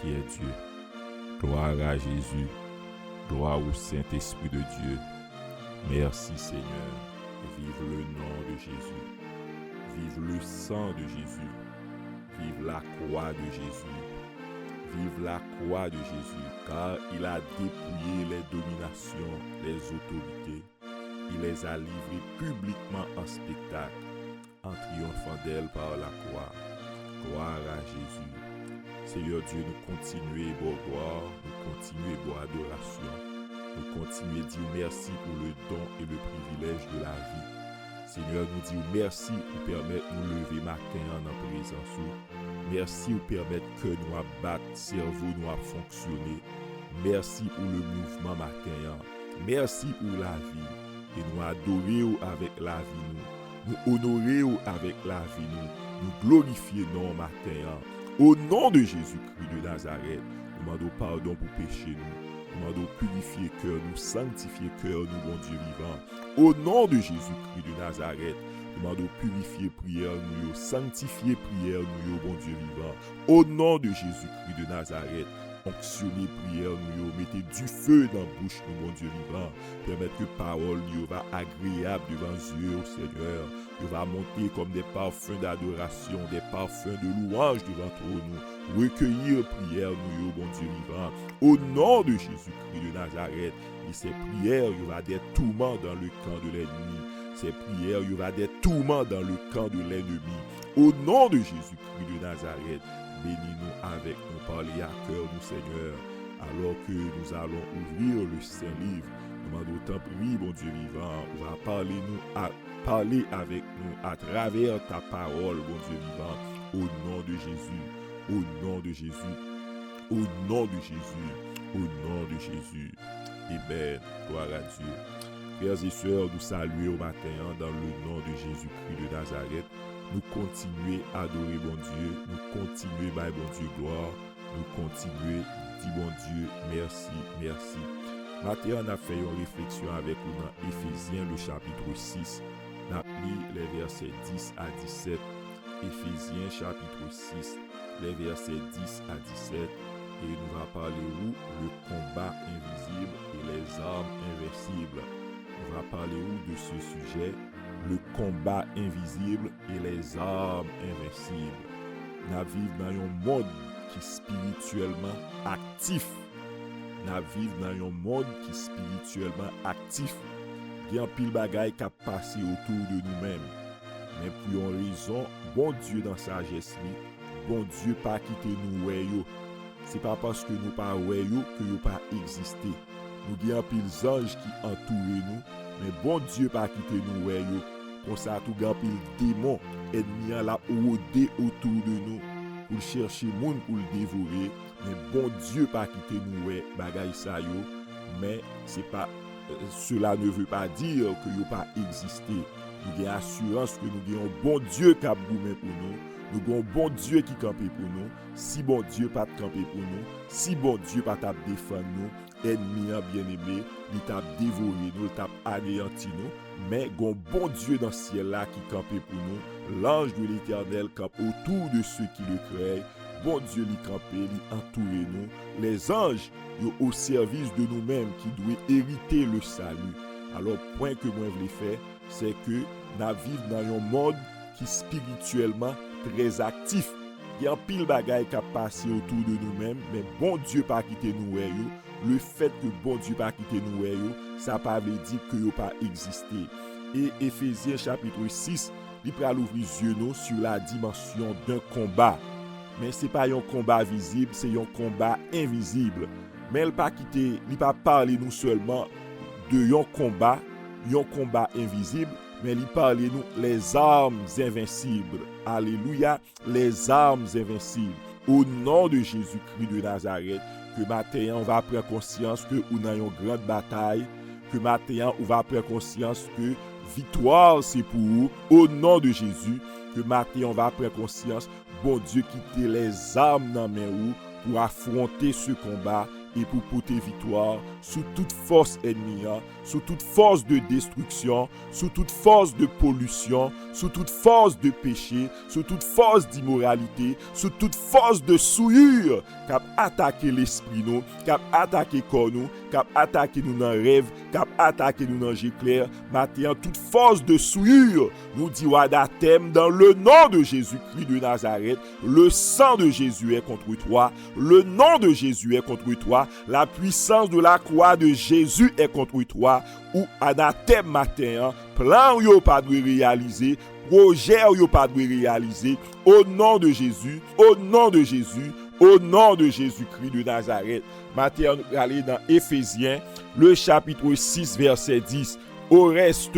qui est Dieu. Gloire à Jésus. Gloire au Saint-Esprit de Dieu. Merci Seigneur. Vive le nom de Jésus. Vive le sang de Jésus. Vive la croix de Jésus. Vive la croix de Jésus, car il a dépouillé les dominations, les autorités. Il les a livrées publiquement en spectacle, en triomphant d'elles par la croix. Gloire à Jésus. Seigneur Dieu, nous continuons à boire gloire, nous continuons à boire adoration, nous continuons à dire merci pour le don et le privilège de la vie. Seigneur, nous disons merci pour permettre de nous lever matin en présence. Merci pour permettre que nous abattre, cerveau nous a fonctionné. Merci pour le mouvement matin. Merci pour la vie. Et nous adorer avec la vie nous honorer avec la vie nous glorifier non matin. Au nom de Jésus-Christ de Nazareth, nous demandons pardon pour péché nous demandons purifier cœur nous, sanctifier cœur nous, bon Dieu vivant. Au nom de Jésus-Christ de Nazareth, nous demandons purifier prière nous, sanctifier prière nous, bon Dieu vivant. Au nom de Jésus-Christ de Nazareth, onctionner prière nous, mettez du feu dans la bouche nous, bon Dieu vivant. Permettre que parole nous va agréable devant Dieu, au Seigneur. Il va monter comme des parfums d'adoration, des parfums de louange devant nous. Recueillir prière nous, bon Dieu vivant. Au nom de Jésus-Christ de Nazareth, et ces prières, il y aura des tourments dans le camp de l'ennemi. Ces prières, il y aura des tourments dans le camp de l'ennemi. Au nom de Jésus-Christ de Nazareth, bénis-nous avec nous, parler à cœur, nous, Seigneur, alors que nous allons ouvrir le Saint-Livre. Nous demandons tant prie, bon Dieu vivant, on va parler avec nous à travers ta parole, bon Dieu vivant, au nom de Jésus, au nom de Jésus, au nom de Jésus, au nom de Jésus. Amen. Gloire à Dieu. Frères et sœurs, nous saluons au matin dans le nom de Jésus-Christ de Nazareth. Nous continuons à adorer bon Dieu. Nous continuons à bon Dieu gloire. Nous continuons à dire bon Dieu merci, merci. Matin, on a fait une réflexion avec nous dans Éphésiens, le chapitre 6. On a lu les versets 10 à 17. Éphésiens, chapitre 6, les versets 10 à 17. Et nous va parler où le combat invisible et les armes invincibles. On va parler où de ce sujet, le combat invisible et les armes invincibles. Nous vivons dans un monde qui est spirituellement actif. Nous vivons dans un monde qui est spirituellement actif. Il y a un pile bagaille qui a passé autour de nous-mêmes. Mais pour une raison, bon Dieu dans sa sagesse, bon Dieu pas quitté nous ouais. C'est pas parce que nous pas ouais que nous pas existé. Nous avons pile anges qui entourent nous, mais bon Dieu pas quitté nous ouais. Comme ça tout grand pile démon ennemi la rôder autour de nous pour chercher monde pour le dévorer, mais bon Dieu pas quitté nous ouais bagaille ça yo, mais c'est pas cela ne veut pas dire que yo pas existé. Nous avons assurance que nous avons un bon Dieu qui a goumé pour nous. Nous avons un bon Dieu qui campe pour nous. Si bon Dieu pas camper pour nous, si bon Dieu pas t'a défendre nous, ennemi bien-aimé, il t'a dévoré nous, il t'a anéanti nous, mais un bon Dieu dans le ciel là qui campe pour nous, l'ange de l'Éternel campe autour de ceux qui le craignent. Bon Dieu lui campe, lui entoure nous. Les anges sont au service de nous-mêmes qui doivent hériter le salut. Alors, point que moi je voulais faire, c'est que nous vivons dans un monde qui est spirituellement très actif. Il y a un pile bagaille qui a passé autour de nous-mêmes, mais bon Dieu pas quitté nous. Le fait que bon Dieu pas quitté nous, ça pas veut dire que nous pas existé. Et Éphésiens chapitre 6, il peut ouvrir les yeux nous sur la dimension d'un combat. Mais ce n'est pas un combat visible, c'est un combat invisible. Mais il pas quitté, il pas parler nous seulement de un combat invisible, mais il parle nous les armes invincibles. Alléluia, les armes invincibles. Au nom de Jésus-Christ de Nazareth, que matin on va prendre conscience que nous avons une grande bataille, que matin on va prendre conscience que victoire c'est pour vous. Au nom de Jésus, que matin on va prendre conscience, bon Dieu quitte les armes dans main pour affronter ce combat et pour porter victoire sous toute force ennemie, sous toute force de destruction, sous toute force de pollution, sous toute force de péché, sous toute force d'immoralité, sous toute force de souillure qui a attaqué l'esprit nous, qui a attaqué corps nous, qui a attaqué nous dans rêve, qui a attaqué nous dans j'éclair, maintenant toute force de souillure, nous dit Wadatem dans le nom de Jésus-Christ de Nazareth, le sang de Jésus est contre toi, le nom de Jésus est contre toi, la puissance de la croix de Jésus est contre toi, ou anathème matin, plan yo pas de réaliser, projet yo pas de réaliser, au nom de Jésus, au nom de Jésus, au nom de Jésus-Christ de Nazareth. Matin, on aller dans Éphésiens, le chapitre 6, verset 10. Au reste,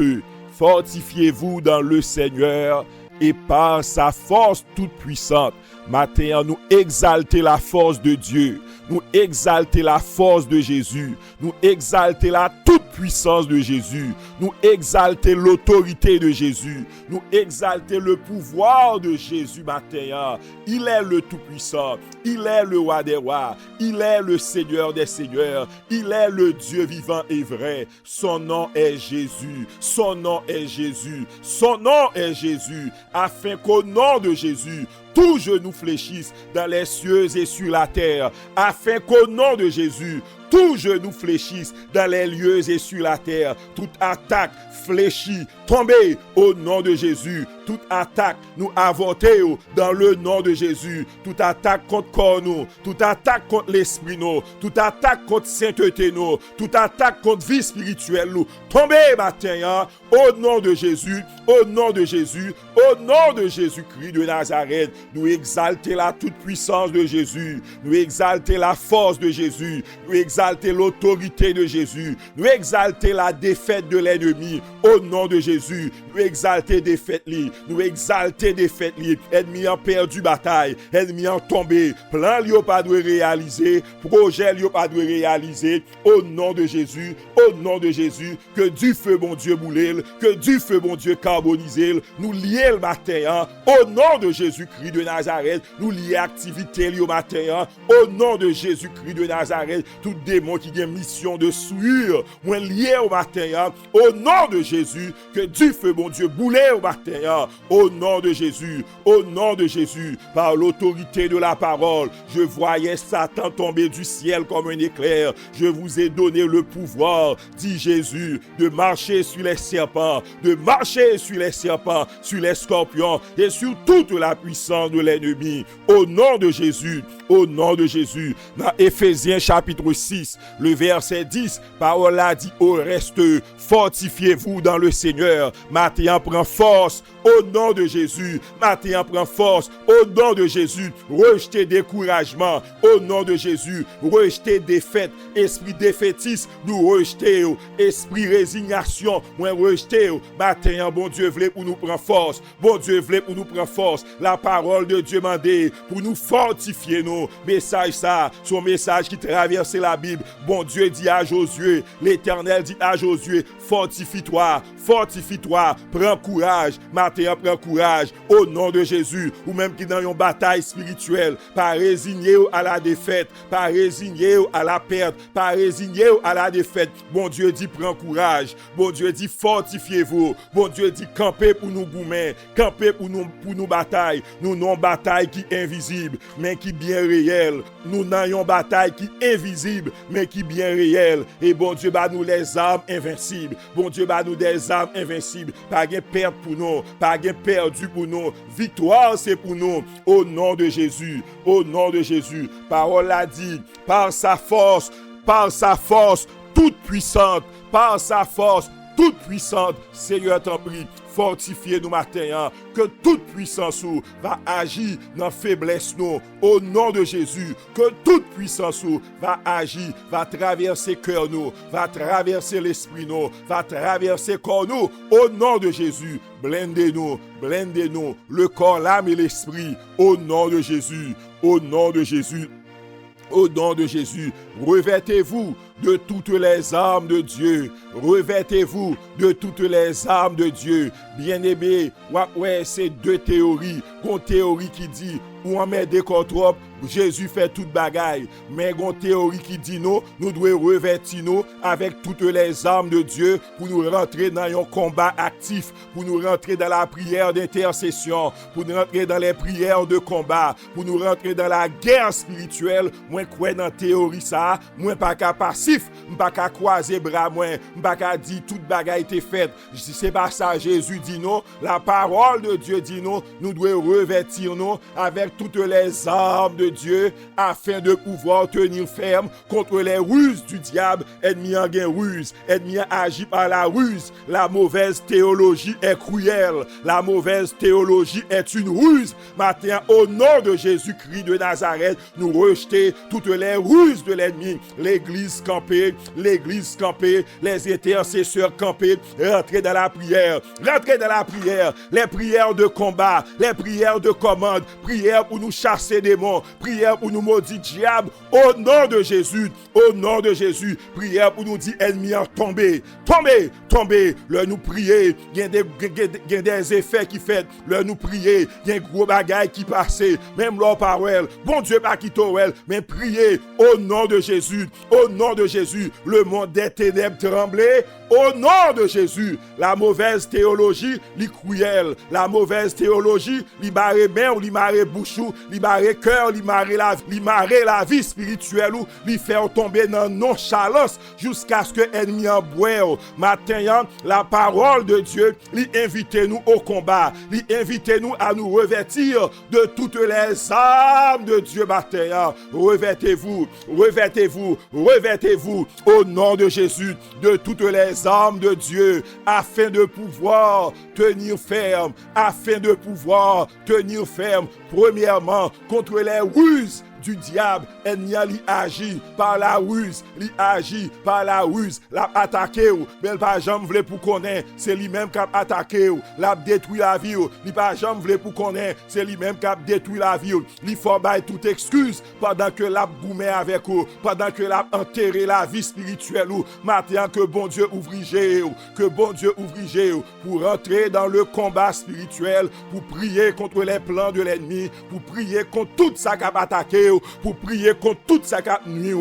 fortifiez-vous dans le Seigneur et par sa force toute puissante. Matin, nous exalter la force de Dieu, nous exalter la force de Jésus, nous exalter la toute puissance de Jésus, nous exalter l'autorité de Jésus, nous exalter le pouvoir de Jésus matin. Il est le tout-puissant, il est le roi des rois, il est le Seigneur des seigneurs, il est le Dieu vivant et vrai. Son nom est Jésus, son nom est Jésus, son nom est Jésus, afin qu'au nom de Jésus, tout genou fléchisse dans les cieux et sur la terre, afin qu'au nom de Jésus, tout genou fléchisse dans les lieux et sur la terre. Toute attaque fléchit, tombez au nom de Jésus. Toute attaque nous avortée dans le nom de Jésus. Toute attaque contre corps nous, toute attaque contre l'esprit nous, toute attaque contre sainteté nous, toute attaque contre vie spirituelle nous. Tombez matin au nom de Jésus, au nom de Jésus, au nom de Jésus-Christ de Nazareth. Nous exalter la toute puissance de Jésus, nous exalter la force de Jésus, nous exalter l'autorité de Jésus, nous exalter la défaite de l'ennemi au nom de Jésus, nous exalter défaite li, nous exalter défaite li, ennemi en perdu bataille, ennemi en tombé, plan li pas doit réaliser, projet li pas doit réaliser au nom de Jésus, au nom de Jésus, que du feu bon Dieu boule, que du feu bon Dieu carbonise, nous lier le matin au nom de Jésus-Christ de Nazareth, nous lier activité li au matin au nom de Jésus-Christ de Nazareth, tout démon qui a mission de souillure, moins lié au matin au nom de Jésus, que du feu bon Dieu boule au matin au nom de Jésus, au nom de Jésus, par l'autorité de la parole, je voyais Satan tomber du ciel comme un éclair, je vous ai donné le pouvoir, dit Jésus, de marcher sur les serpents, de marcher sur les serpents, sur les scorpions et sur toute la puissance de l'ennemi, au nom de Jésus, au nom de Jésus. Dans Éphésiens chapitre 6, le verset 10, parole a dit au reste, fortifiez-vous dans le Seigneur. Matin prend force au nom de Jésus. Matin prend force au nom de Jésus. Rejetez découragement au nom de Jésus. Rejetez défaite, esprit défaitiste, nous rejetez. Esprit résignation, moi rejetez. Matin, bon Dieu voulait pour nous prendre force. Bon Dieu voulait pour nous prendre force. La parole de Dieu m'a dit pour nous fortifier nous. Message ça, son message qui traverse la Bible. Bon Dieu dit à Josué, l'Éternel dit à Josué, fortifie-toi, fortifie-toi, prends courage. Matin, prends courage au nom de Jésus. Ou même qui dans une bataille spirituelle, pas résigner à la défaite, pas résigner à la perte, pas résigner à la défaite. Bon Dieu dit prends courage. Bon Dieu dit fortifiez-vous. Bon Dieu dit campez pour nous goumer, campez pour nous bataille. Nous n'avons bataille qui est invisible, mais qui bien réelle. Nous n'avons bataille qui est invisible, mais qui bien réelle. Et bon Dieu bat nous les armes invincibles. Bon Dieu bat nous des armes invincibles. Pas de perte pour nous, pas de perdu pour nous. Victoire c'est pour nous. Au nom de Jésus, au nom de Jésus. Parole a dit, par sa force toute puissante, par sa force toute puissante, Seigneur t'en prie, fortifiez nous matin, que toute puissance va agir dans faiblesse nous, au nom de Jésus, que toute puissance va agir, va traverser cœur nous, va traverser l'esprit nous, va traverser corps nous, au nom de Jésus, blindez-nous, le corps, l'âme et l'esprit, au nom de Jésus, au nom de Jésus. Au nom de Jésus, revêtez-vous de toutes les armes de Dieu. Revêtez-vous de toutes les armes de Dieu. Bien-aimé, ouais, c'est deux théories. Une théorie qui dit, ou on met des corps trop, Jésus fait toute bagaille. Mais une théorie qui dit nous devons revêtir nous avec toutes les armes de Dieu pour nous rentrer dans un combat actif, pour nous rentrer dans la prière d'intercession, pour nous rentrer dans les prières de combat, pour nous rentrer dans la guerre spirituelle. Moi, quoi dans la théorie ça, moi pas qu'à passif, pas qu'à croiser bras, moi pas qu'à dire toute bagaille était faite. C'est pas ça Jésus dit non. La parole de Dieu dit non. Nous devons revêtir nous avec toutes les armes de Dieu afin de pouvoir tenir ferme contre les ruses du diable. Ennemi en gain ruse, ennemi agit par la ruse. La mauvaise théologie est cruelle. La mauvaise théologie est une ruse. Maintenant, au nom de Jésus-Christ de Nazareth, nous rejetons toutes les ruses de l'ennemi. L'église campée, les intercesseurs campés, rentrez dans la prière, les prières de combat, les prières de commande, prières pour nous chasser démons, prières pour nous maudire diable, au nom de Jésus, prière pour nous dire ennemi en tomber, le nous prier, il y a des effets qui fait, le nous prier, il y a un gros bagaille qui passe, même leur parole, bon Dieu pas qui t'ouel, mais priez au nom de Jésus, le monde des ténèbres tremblait, au nom de Jésus. La mauvaise théologie, li cruelle, la mauvaise théologie, li barre main ou li marre bouche ou li barre cœur, li marre la vie spirituelle ou li faire tomber dans nonchalance jusqu'à ce que ennemi en boire. Matin, la parole de Dieu, li invite nous au combat, li invite nous à nous revêtir de toutes les armes de Dieu matin. Revêtez-vous au nom de Jésus de toutes les armes de Dieu afin de pouvoir tenir ferme, premièrement contre les ruses du diable. Ennemi li agit par la ruse, l'a attaqué ou, mais pas jamais voulait pour connaître, c'est lui-même qui a attaqué ou, l'a détruit la vie ou, il pas jamais voulait pour connaître, c'est lui-même qui a détruit la vie ou, il faut bailler toute excuse pendant que l'a goumé avec ou, pendant que l'a enterré la vie spirituelle ou, maintenant que bon Dieu ouvre pour entrer dans le combat spirituel, pour prier contre les plans de l'ennemi, pour prier contre tout ça qui a attaqué, pour prier contre tout ça qui a nuit,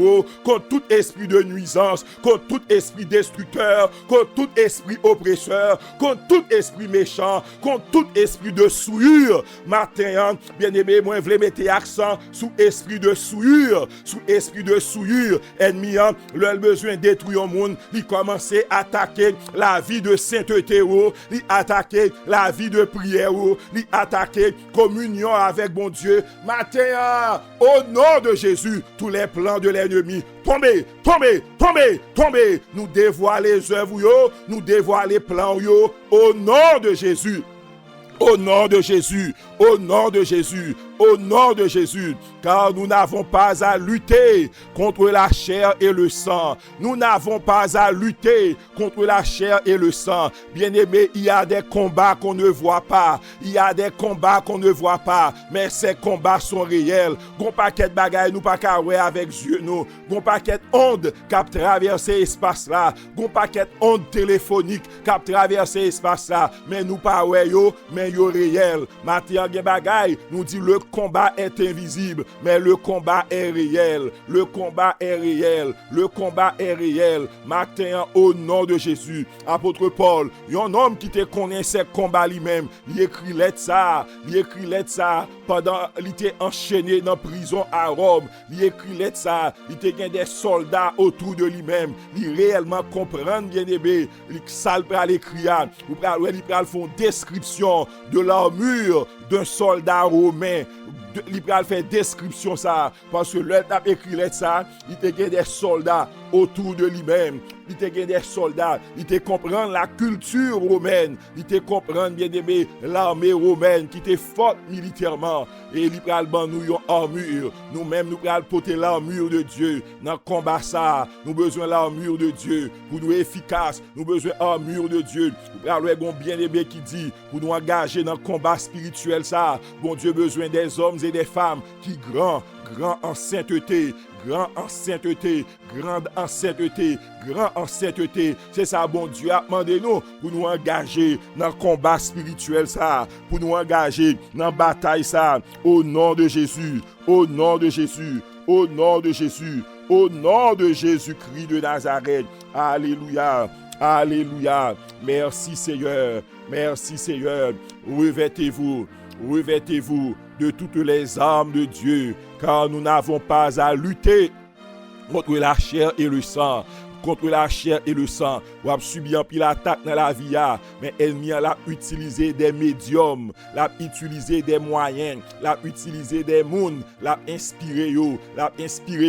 contre tout esprit de nuisance, contre tout esprit destructeur, contre tout esprit oppresseur, contre tout esprit méchant, contre tout esprit de souillure. Matin, bien-aimé, moi je voulais mettre accent sous esprit de souillure, ennemi, le besoin de détruire le monde, il commençait à attaquer la vie de sainteté, il attaquer la vie de prière, il attaquer communion avec bon Dieu. Matin, au nom de Jésus, tous les plans de l'ennemi, tombez. Nous dévoilons les œuvres, nous dévoilons les plans, au nom de Jésus. Au nom de Jésus, car nous n'avons pas à lutter contre la chair et le sang. Bien-aimés, il y a des combats qu'on ne voit pas. Mais ces combats sont réels. Gon paquet de bagaille nous pas ka avec yeux nous. Gon paquet onde qui a traversé espace là. Gon paquet onde téléphonique qui a traversé espace là. Mais nous pas yo, mais yo réel. Matin gen bagaille nous dit le combat est invisible, mais le combat est réel. Matin, au nom de Jésus, apôtre Paul, un homme qui te connaît ces combats lui-même, il écrit lettre ça pendant il était enchaîné dans prison à Rome. Il écrit lettre ça, il était gain des soldats autour de lui-même. Il réellement comprendre bien aimé, il sale pral écrire, ou pral font description de l'armure d'un soldat romain. Il fait description ça parce que l'autre a écrit ça, il te gagne des soldats autour de lui-même. Il te gagne des soldats, il te comprend la culture romaine, il te comprend bien aimé l'armée romaine qui était forte militairement et il pral ban nous une armure. Nous-mêmes nous pral porter l'armure de Dieu dans le combat ça. Nous besoin l'armure de Dieu pour nous efficace, nous besoin armure de Dieu. Nous pral gon bien aimé qui dit pour nous engager dans le combat spirituel ça. Bon Dieu besoin des hommes et des femmes qui grand en sainteté, grand en sainteté, grande en sainteté, grand en sainteté. C'est ça, bon Dieu a demandé nous pour nous engager dans le combat spirituel ça, pour nous engager dans la bataille ça, au nom de Jésus, au nom de Jésus, au nom de Jésus, au nom de Jésus-Christ de Nazareth. Alléluia, alléluia. Merci Seigneur, merci Seigneur. Revêtez-vous de toutes les armes de Dieu, car nous n'avons pas à lutter contre la chair et le sang. Contre la chair et le sang, ou a subi un pile attaque dans la vie, mais ennemi l'a utilisé des médiums, l'a utilisé des moyens, l'a utilisé des mouns, l'a inspiré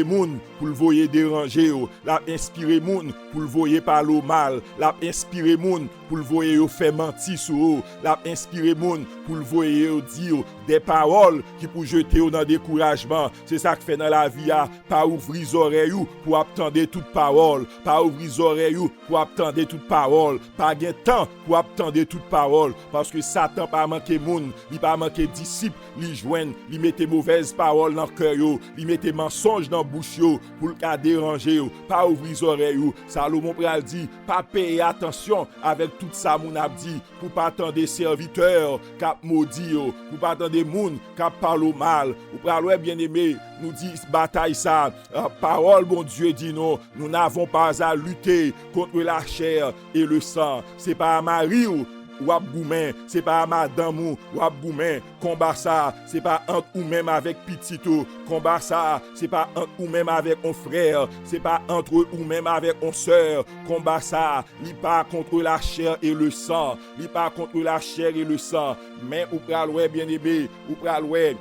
moun pour le voyer déranger, l'a inspiré moun pour le voyer parler au mal, l'a inspiré moun pour le voyer faire mentir sur eux, l'a inspiré moun pour le voyer dire des paroles qui pour jeter dans découragement. C'est ça que fait dans la vie, pas ouvrir les oreilles pour attendre toute parole. Pas ouvrir les oreilles pour attendre toute parole. Pas gain temps pour attendre toute parole. Parce que Satan pas manqué moun, il pas manqué disciples, il joignent, il mettait mauvaises paroles dans le cœur, il mettait mensonges dans la bouche pour le déranger. Pas ouvrir les oreilles. Salomon pral dit, pas payer attention avec tout ça moun a dit, pour pas attendre serviteurs cap maudit, pour pas attendre moun cap parle mal. Ou pral bien aimé, nous dit bataille ça. Parole bon Dieu dit non, nous n'avons pas à lutter contre la chair et le sang. C'est pas à Marie ou à Boumen, c'est pas à madame ou à Boumen. Combat ça, c'est pas entre ou même avec Petito. Combat ça, c'est pas entre ou même avec un frère, c'est pas entre ou même un soeur. Combat ça, il pas contre la chair et le sang. Il pas contre la chair et le sang. Mais ou pral ouais bien aimé, ou pral ouais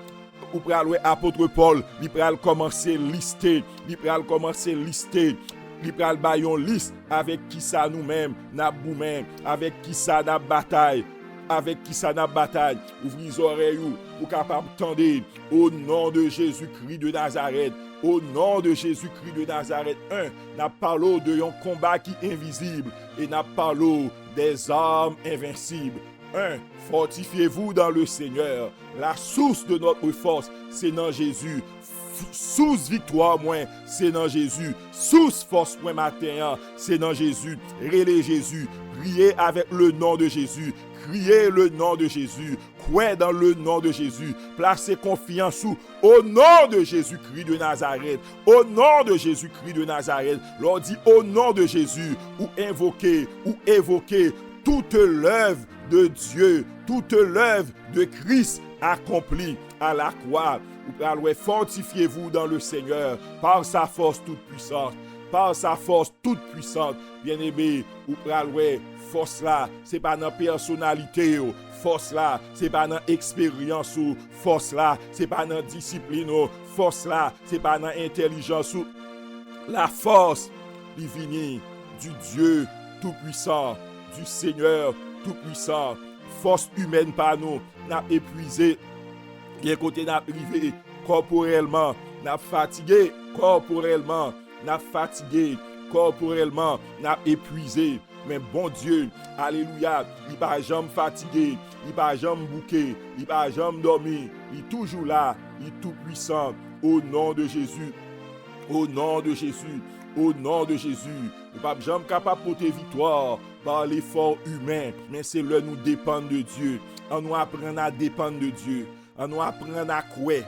apôtre Paul, il pral commencer lister, il pral bayon liste avec qui ça nous-mêmes n'a boumen, avec qui ça n'a bataille, ouvrez les oreilles pour capable tendre au nom de Jésus-Christ de Nazareth. Au nom de Jésus-Christ de Nazareth, n'a parlé de un combat qui est invisible et n'a parlé des armes invincibles. Fortifiez-vous dans le Seigneur. La source de notre force, c'est dans Jésus. Source victoire, c'est dans Jésus. Source force, matin, c'est dans Jésus. Relez Jésus. Priez avec le nom de Jésus. Criez le nom de Jésus. Croyez dans le nom de Jésus. Placez confiance au nom de Jésus-Christ de Nazareth. Au nom de Jésus-Christ de Nazareth. L'on dit au nom de Jésus. Ou évoquer toute l'œuvre de Dieu, toute l'œuvre de Christ accomplie à la croix. Fortifiez-vous dans le Seigneur par sa force toute puissante. Par sa force toute puissante. Bien-aimé, ou praloué, force là, c'est pas dans personnalité, force là, c'est pas dans expérience, force là, c'est pas dans discipline, force là, c'est pas dans intelligence. La force divine du Dieu tout-puissant, du Seigneur tout-puissant. Force humaine par nous, n'a épuisé, bien côté n'a privé corporellement, n'a fatigué corporellement, n'a épuisé. Mais bon Dieu, alléluia, il n'est pas jamais fatigué, il n'est pas jamais bouqué, il n'est pas jamais dormi, il est toujours là, il est tout puissant. Au nom de Jésus, au nom de Jésus, au nom de Jésus. Nous ne sommes jamais capables de porter victoire par l'effort humain, mais c'est là nous dépendre de Dieu. On nous apprend à dépendre de Dieu. On nous apprend à croire.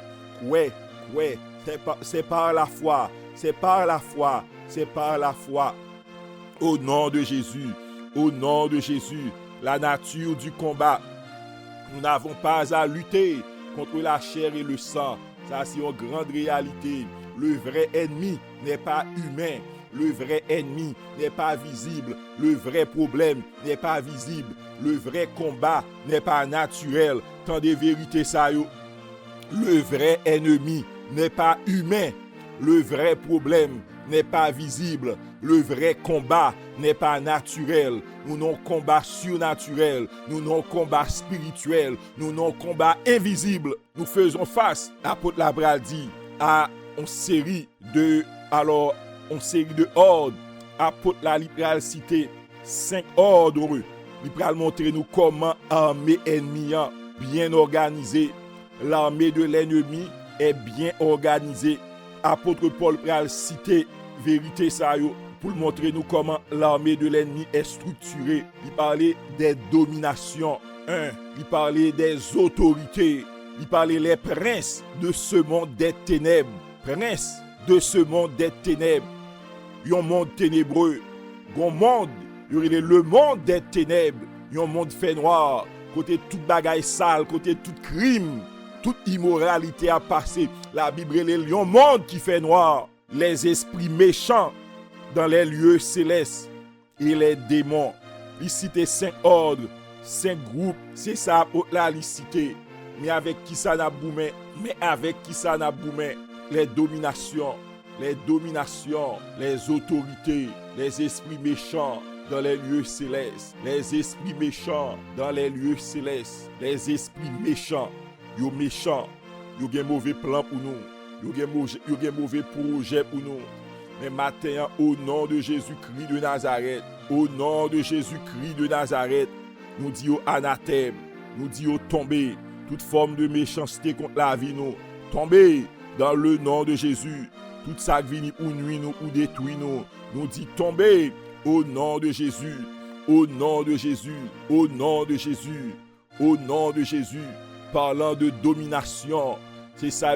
C'est par la foi. C'est par la foi. C'est par la foi. Au nom de Jésus. Au nom de Jésus. La nature du combat. Nous n'avons pas à lutter contre la chair et le sang. Ça, c'est une grande réalité. Le vrai ennemi n'est pas humain. Le vrai ennemi n'est pas visible. Le vrai problème n'est pas visible. Le vrai combat n'est pas naturel. Tant de vérité ça yo. Le vrai ennemi n'est pas humain. Le vrai problème n'est pas visible. Le vrai combat n'est pas naturel. Nous n'avons combat surnaturel. Nous n'avons combat spirituel. nous n'avons combat invisible. Nous faisons face, l'apôtre Labral dit, à une série de ordres. Apôtre la libéral cité 5 ordres. Il va montrer nous comment armée ennemi bien organisée. L'armée de l'ennemi est bien organisée. apôtre Paul pral citer vérité ça yo pour montrer nous comment l'armée de l'ennemi est structurée. Il parlait des dominations, il parlait des autorités, il parlait les princes de ce monde des ténèbres, princes de ce monde des ténèbres. Un monde ténébreux, un monde, le monde des ténèbres, un monde fait noir, côté toute bagaille sale, côté tout crime, toute immoralité a passé. La Bible est un monde qui fait noir, les esprits méchants dans les lieux célestes et les démons. Il cite 5 ordres, 5 groupes, c'est ça là il cite. Mais avec qui ça n'a boumé? Les dominations, les autorités, les esprits méchants dans les lieux célestes, les esprits méchants dans les lieux célestes, les esprits méchants, yo méchants, yo gen mauvais plan pour nous, yo gen mauvais projet pour nous. Mais matin, au nom de Jésus-Christ de Nazareth, au nom de Jésus-Christ de Nazareth, nous disons anathème, nous disons tomber, toute forme de méchanceté contre la vie nous, tomber dans le nom de Jésus. Tout ça qui vient ou nuit nous ou détruit nous, nous dit tomber au nom de Jésus, au nom de Jésus, au nom de Jésus, au nom de Jésus. Parlant de domination, c'est ça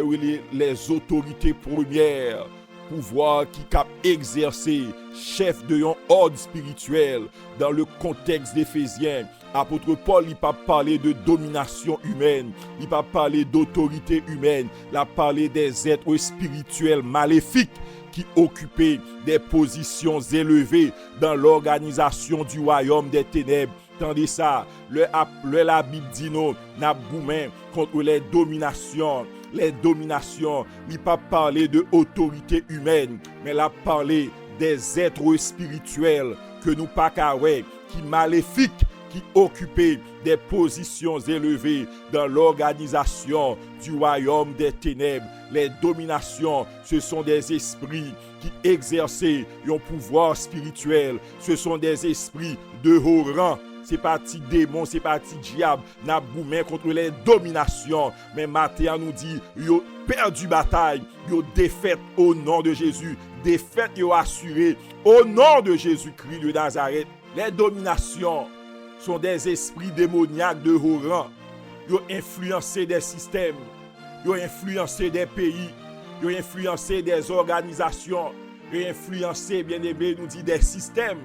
les autorités premières, pouvoir qui cap exercer, chef de un ordre spirituel dans le contexte d'Éphésiens. Apôtre Paul, il pas parlé de domination humaine, il pas parlé d'autorité humaine, il a parlé des êtres spirituels maléfiques qui occupaient des positions élevées dans l'organisation du royaume des ténèbres. Tandis ça, la Bible dit nous, n'a boumen contre les dominations. Les dominations, il pas parlé de autorité humaine, mais il a parlé des êtres spirituels que nous pas kawè, qui maléfiques, qui occupaient des positions élevées dans l'organisation du royaume des ténèbres. Les dominations, ce sont des esprits qui exerçaient un pouvoir spirituel. Ce sont des esprits de haut rang. C'est pas petit démon, c'est pas petit diable, n'a boumé contre les dominations. Mais Matthieu nous dit, yo perdu bataille, yo défaite au nom de Jésus. Défaite yo assurée au nom de Jésus-Christ de Nazareth. Les dominations sont des esprits démoniaques de haut rang. Yo influencé des systèmes, yo influencé des pays, yo influencé des organisations, yo influencé, bien aimé, nous dit des systèmes.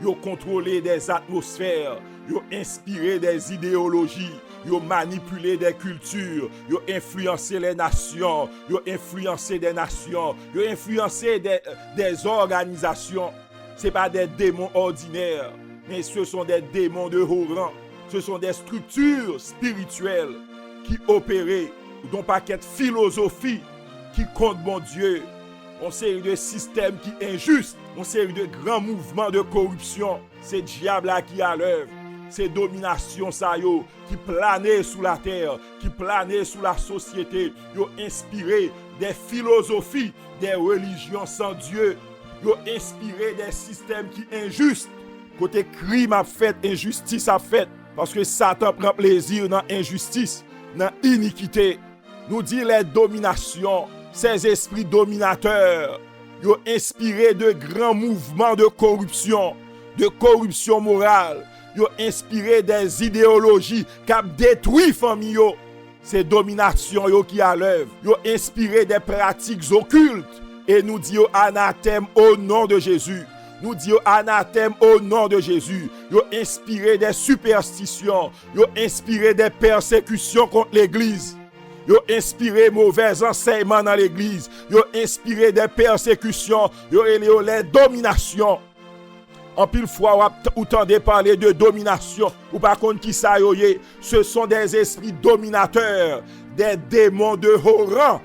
Yo contrôlé des atmosphères, yo inspiré des idéologies, yo manipulé des cultures, yo influencé les nations, yo influencé des nations, yo influencé des organisations. Ce pas des démons ordinaires, mais ce sont des démons de haut rang. Ce sont des structures spirituelles qui opéraient, dont paquet de philosophie qui contre mon Dieu. On série de systèmes qui injustes, on série de grands mouvements de corruption. C'est diable là qui a l'œuvre. C'est domination ça yo qui planait sous la terre, qui planait sous la société. Yo inspiré des philosophies, des religions sans Dieu. Yo inspiré des systèmes qui injustes. Côté crime a fait, injustice a fait. Parce que Satan prend plaisir dans l'injustice, dans l'iniquité. Nous dit les dominations. Ces esprits dominateurs, ils ont inspiré de grands mouvements de corruption morale. Ils ont inspiré des idéologies qui ont détruit les familles. Ces dominations qui à l'œuvre. Ils ont inspiré des pratiques occultes. Et nous disons anathème au nom de Jésus. Nous disons anathème au nom de Jésus. Ils ont inspiré des superstitions. Ils ont inspiré des persécutions contre l'Église. Ils ont inspiré mauvais enseignements dans l'église. Ils ont inspiré des persécutions. Ils ont les dominations. En pile fois, vous entendez parler de domination. Ou par contre, qui ça y est, ce sont des esprits dominateurs, des démons de haut rang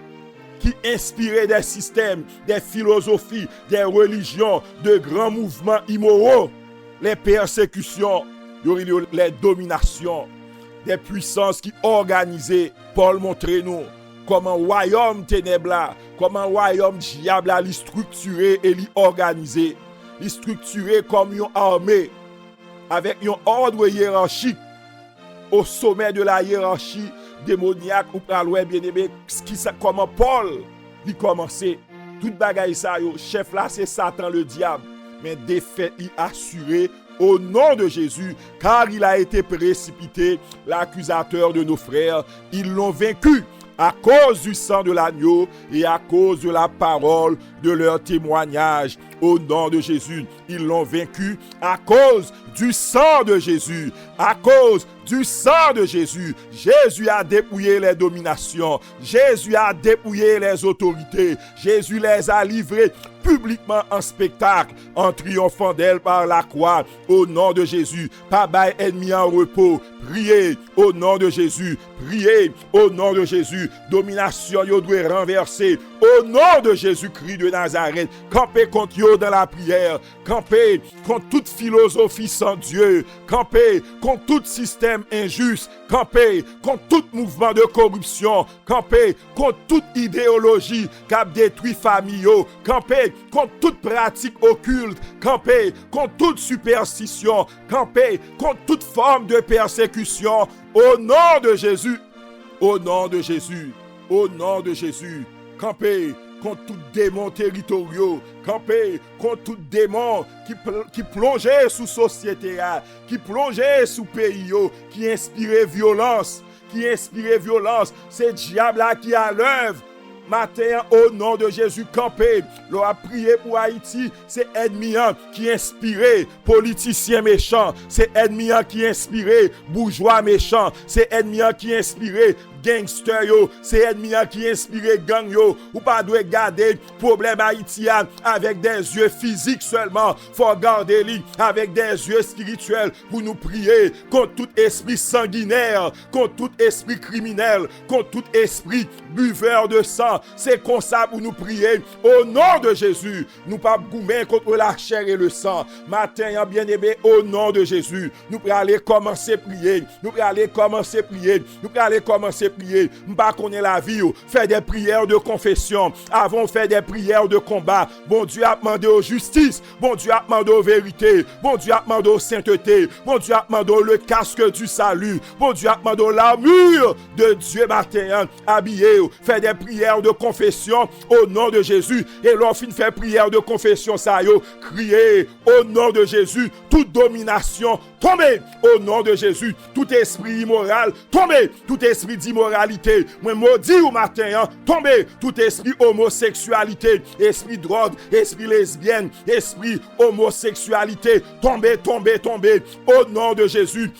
qui inspiraient des systèmes, des philosophies, des religions, de grands mouvements immoraux. Les persécutions, les dominations. Des puissances qui organisaient. Paul montre-nous comment royaume ténèbres, comment royaume diable li structuré et li organisé. Li structuré comme une armée avec un ordre hiérarchique au sommet de la hiérarchie démoniaque ou praloué bien-aimé comment Paul li commencé. Tout bagay ça yo, chef là c'est Satan le diable. Mais défaite y assurée au nom de Jésus, car il a été précipité, l'accusateur de nos frères. Ils l'ont vaincu à cause du sang de l'agneau et à cause de la parole de leur témoignage. Au nom de Jésus, ils l'ont vaincu à cause du sang de Jésus. À cause du sang de Jésus, Jésus a dépouillé les dominations. Jésus a dépouillé les autorités. Jésus les a livrés publiquement en spectacle, en triomphant d'elle par la croix. Au nom de Jésus, pas bail ennemi en repos. Priez au nom de Jésus. Priez au nom de Jésus. Domination, yo doit renverser. Au nom de Jésus-Christ de Nazareth. Campez contre yo dans la prière. Campez contre toute philosophie sans Dieu. Campez contre tout système injuste. Campez contre tout mouvement de corruption. Campez contre toute idéologie qui a détruit famille. Campez contre toute pratique occulte. Campez contre toute superstition. Campez contre toute forme de persécution. Au nom de Jésus. Au nom de Jésus. Au nom de Jésus. Campez contre tout démon territoriaux, campé contre tout démon qui plongeait sous société, qui plongeait sous pays, qui inspirait violence, c'est diable là qui a l'œuvre. Matin, au nom de Jésus, campé, l'on a prié pour Haïti, c'est ennemi qui inspiré, politicien méchant, c'est ennemi qui inspiré, bourgeois méchant, c'est ennemi qui inspiré, gangster yo, c'est ennemi qui inspiré gang yo, ou pas doit garder problème haïtien avec des yeux physiques seulement, faut garder lui avec des yeux spirituels pour nous prier contre tout esprit sanguinaire, contre tout esprit criminel, contre tout esprit buveur de sang. C'est comme ça pour nous prier au nom de Jésus. Nous pas goumer contre la chair et le sang. Matin, bien-aimé, au nom de Jésus, nous pouvons aller commencer à prier. Nous pouvons aller commencer à prier. Nous pouvons aller commencer à prier. Nous pas connaître la vie, faire des prières de confession. Avant faire des prières de combat. Bon Dieu a demandé aux justice. Bon Dieu a demandé aux vérités. Bon Dieu a demandé aux sainteté. Bon Dieu a demandé le casque du salut. Bon Dieu a demandé l'armure de Dieu matin. Habillé. Faire des prières de confession au nom de Jésus. Et lorsqu'on fait prière de confession, ça y est, crier au nom de Jésus, toute domination, tombez au nom de Jésus, tout esprit immoral, tombez, tout esprit d'immoralité, moi maudit au matin, tombez, tout esprit homosexualité, esprit drogue, esprit lesbienne, esprit homosexualité, tombez, tombez, tombez, au nom de Jésus,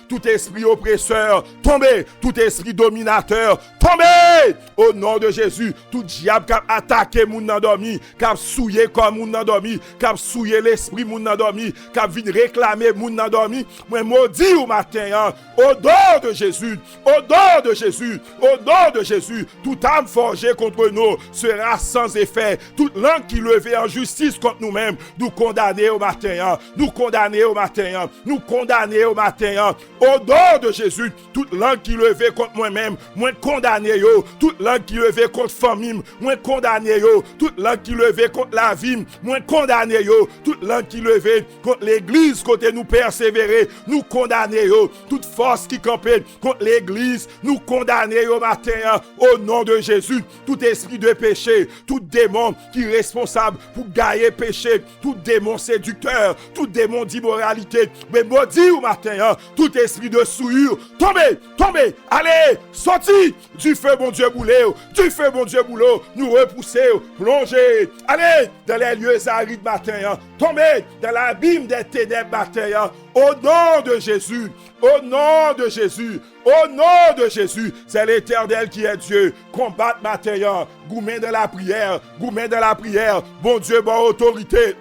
tout esprit oppresseur, tombez, tout esprit dominateur, tombez, au nom de Jésus, tout diable qui a attaqué moun nan dormi, qui a souillé comme moun nan dormi, qui a souillé l'esprit moun nan dormi, qui a venu réclamer moun nan dormi, moi maudit au matin, au nom de Jésus, au nom de Jésus, au nom de Jésus, toute âme forgée contre nous sera sans effet, toute langue qui levait en justice contre nous-mêmes, nous condamner au matin, nous condamner au matin, nous condamner au matin, au nom de Jésus, toute langue qui levait contre moi-même, moi condamner yo, toute langue qui levait contre famille, moi condamner yo, toute langue qui levait contre la vie, moi condamner yo, toute langue qui levait contre l'église côté nous persévérer, nous condamner yo, toute force qui campait contre l'église, nous condamner yo matin, au nom de Jésus, tout esprit de péché, tout démon qui est responsable pour gagner péché, tout démon séducteur, tout démon d'immoralité, mais maudit au matin, tout esprit de souillure, tombez, tombez, allez, sorti du feu mon Dieu boulé, du feu mon Dieu boulot, nous repousser, plonger, allez dans les lieux arides matin, tombez dans l'abîme des ténèbres matin, au nom de Jésus, au nom de Jésus, au nom de Jésus, c'est l'Éternel qui est Dieu. Combattre matin, gourmet de la prière, bon Dieu, bonne autorité.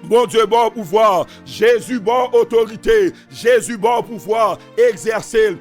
Bon Dieu, bon pouvoir, Jésus, bon autorité, Jésus, bon pouvoir, exercer,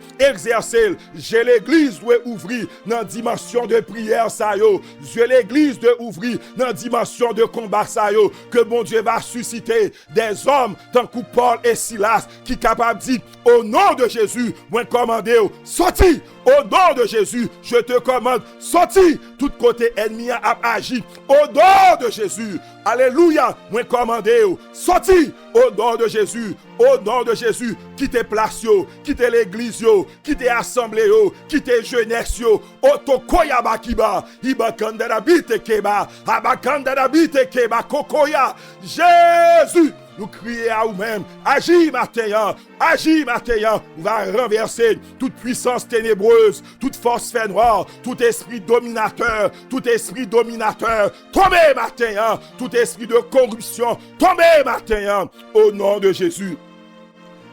j'ai l'église doit ouvrir dans dimension de prière, ça yo, j'ai l'église doit ouvrir dans dimension de combat, ça yo, que bon Dieu va susciter des hommes, tant que Paul et Silas, qui capable de dire, au nom de Jésus, moi commander, sorti, Au nom de Jésus, je te commande, sorti, tout côté ennemi a agi. Au nom de Jésus, alléluia, moi commandé, sorti, au nom de Jésus, au nom de Jésus, quittez place, quittez l'église, quittez assemblée, quittez jeunesse, otokoya bakiba, ibakanda dabite keba, abakanda dabite keba, kokoya, Jésus. Nous crions à vous-même, agis matin, on va renverser toute puissance ténébreuse, toute force fait noire, tout esprit dominateur, tombez matin, tout esprit de corruption, tombez matin, au nom de Jésus,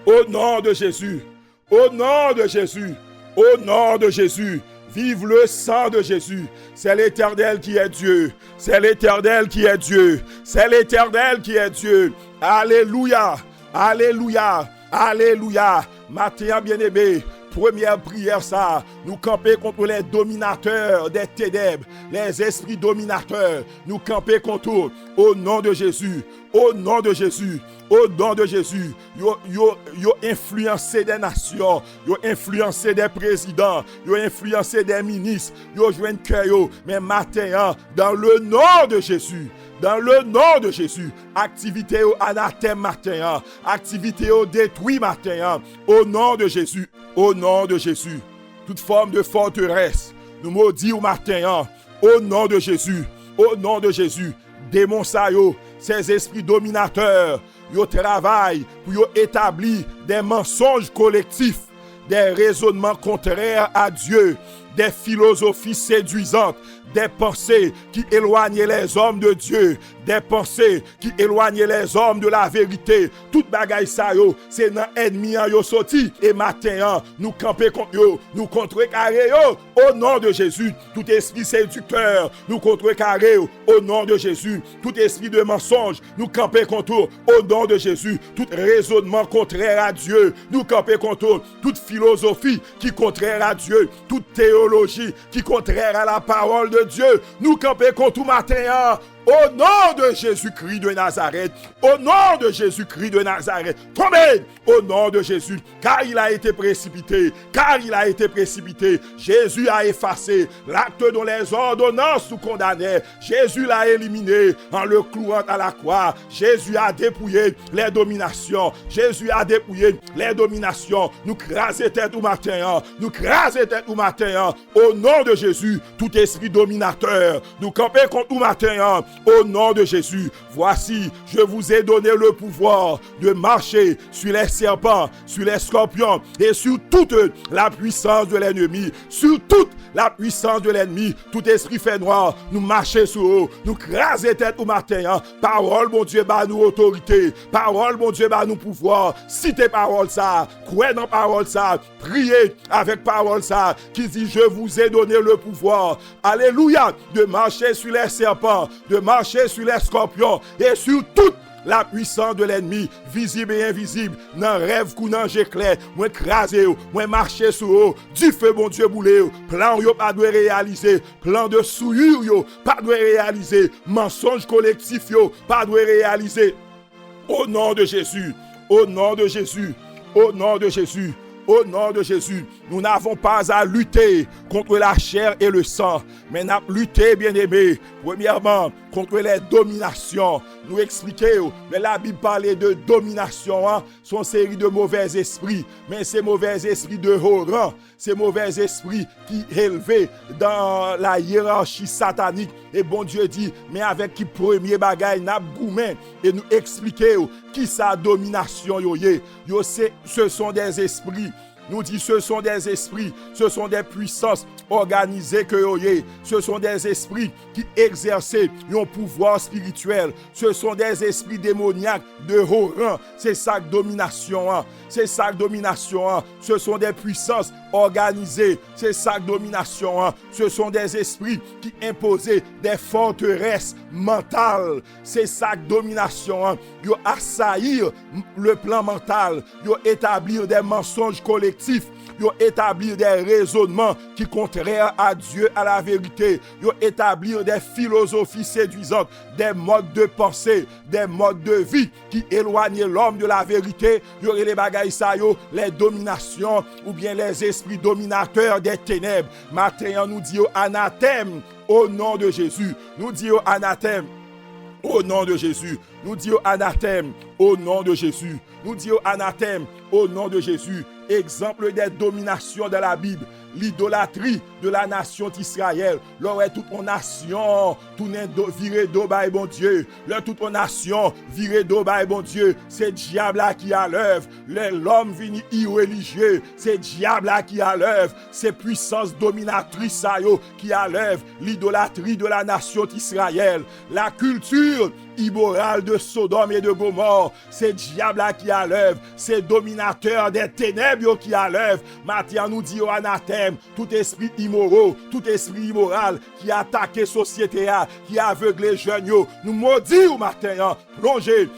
au nom de Jésus, au nom de Jésus, au nom de Jésus. Vive le sang de Jésus. C'est l'Éternel qui est Dieu. C'est l'Éternel qui est Dieu. C'est l'Éternel qui est Dieu. Alléluia. Alléluia. Alléluia. Matin bien-aimé, première prière ça, nous camper contre les dominateurs des ténèbres, les esprits dominateurs, nous camper contre eux, au nom de Jésus, au nom de Jésus, au nom de Jésus. Yo influencé des nations, yo influencé des présidents, yo influencé des ministres, yo joué un cœur, mais matin, dans le nom de Jésus, dans le nom de Jésus, activité au anathème matin, activité au détruit matin, au nom de Jésus, au nom de Jésus. Toute forme de forteresse, nous maudit au matin, au nom de Jésus, au nom de Jésus. Démons ça yo, ces esprits dominateurs, yo travaillent pour yo établir des mensonges collectifs, des raisonnements contraires à Dieu, des philosophies séduisantes, des pensées qui éloignent les hommes de Dieu, des pensées qui éloignent les hommes de la vérité. Tout bagaille ça yo, c'est dans ennemi yo sorti et matin nous camper contre yo, nous contrecarrer yo au nom de Jésus. Tout esprit séducteur, nous contrecarrer au nom de Jésus. Tout esprit de mensonge, nous camper contre au nom de Jésus. Tout raisonnement contraire à Dieu, nous camper contre. Toute philosophie qui contraire à Dieu, toute théologie qui contraire à la parole de Dieu, nous camper contre tout matin. Au nom de Jésus-Christ de Nazareth, au nom de Jésus-Christ de Nazareth, tombez au nom de Jésus, car il a été précipité, Jésus a effacé l'acte dont les ordonnances nous condamnaient, Jésus l'a éliminé en le clouant à la croix, Jésus a dépouillé les dominations, nous craser tête au matin, au nom de Jésus, tout esprit dominateur, nous camper contre tout matin, au nom de Jésus. Voici, je vous ai donné le pouvoir de marcher sur les serpents, sur les scorpions et sur toute la puissance de l'ennemi. Tout esprit fait noir, nous marcher sur eux, nous craser tête au matin. Parole, mon Dieu, bah nous autorité. Parole, mon Dieu, bah nous pouvoir. Citez parole ça, croyez dans parole ça, priez avec parole ça, qui dit, je vous ai donné le pouvoir. Alléluia, de marcher sur les serpents, de marcher sur les scorpions et sur toute la puissance de l'ennemi, visible et invisible, dans rêve ou dans j'éclair, moi craser, moi marcher sur eux, du feu mon Dieu boulé, plan yo pas doit réaliser, plan de souillure yo pas doit réaliser, mensonge collectif yo pas doit réaliser. Au nom de Jésus, au nom de Jésus, au nom de Jésus. Au nom de Jésus, nous n'avons pas à lutter contre la chair et le sang, mais nous avons lutté, bien-aimés, premièrement, contre les dominations. Nous expliquons, mais la Bible parlait de domination, son série de mauvais esprits, mais ces mauvais esprits de haut rang, ces mauvais esprits qui élevés dans la hiérarchie satanique. Et bon Dieu dit, mais avec qui premier bagaille n'a goumé et nous expliquer qui sa domination yo, ce sont des esprits. Nous dit ce sont des esprits, ce sont des puissances organisées que yoye. Ce sont des esprits qui exercent un pouvoir spirituel. Ce sont des esprits démoniaques de haut rang. C'est ça domination. C'est ça domination. Ce sont des puissances organisées. C'est ça domination. Ce sont des esprits qui imposent des forteresses mentales. C'est ça domination. Yo assaillir le plan mental. Yo établir des mensonges collectifs yo établir des raisonnements qui contraires à Dieu, à la vérité, yo établir des philosophies séduisantes, des modes de pensée, des modes de vie qui éloignent l'homme de la vérité, yo les bagailles ça yo, les dominations ou bien les esprits dominateurs des ténèbres. Matin nous dit anathème au nom de Jésus. Nous dit anathème au nom de Jésus. Nous dit anathème au nom de Jésus. Nous dit anathème au nom de Jésus. Exemple des dominations de la Bible, l'idolâtrie de la nation d'Israël. L'aurait toute mon nation, tout n'est viré d'eau by bon Dieu. Leur toute mon nation viré d'eau by bon Dieu. C'est diable là qui a l'œuvre. L'homme vini irréligieux. C'est diable là qui a l'œuvre. C'est puissance dominatrice ça yo qui a l'œuvre. L'idolâtrie de la nation d'Israël. La culture immorale de Sodome et de Gomorrhe. C'est diable là qui a l'œuvre. C'est dominateur des ténèbres qui a l'œuvre. Matin nous dit anathème tout esprit immoral, tout esprit immoral qui a attaqué société, qui a aveuglé jeunes. Nous maudit au matin, plongez,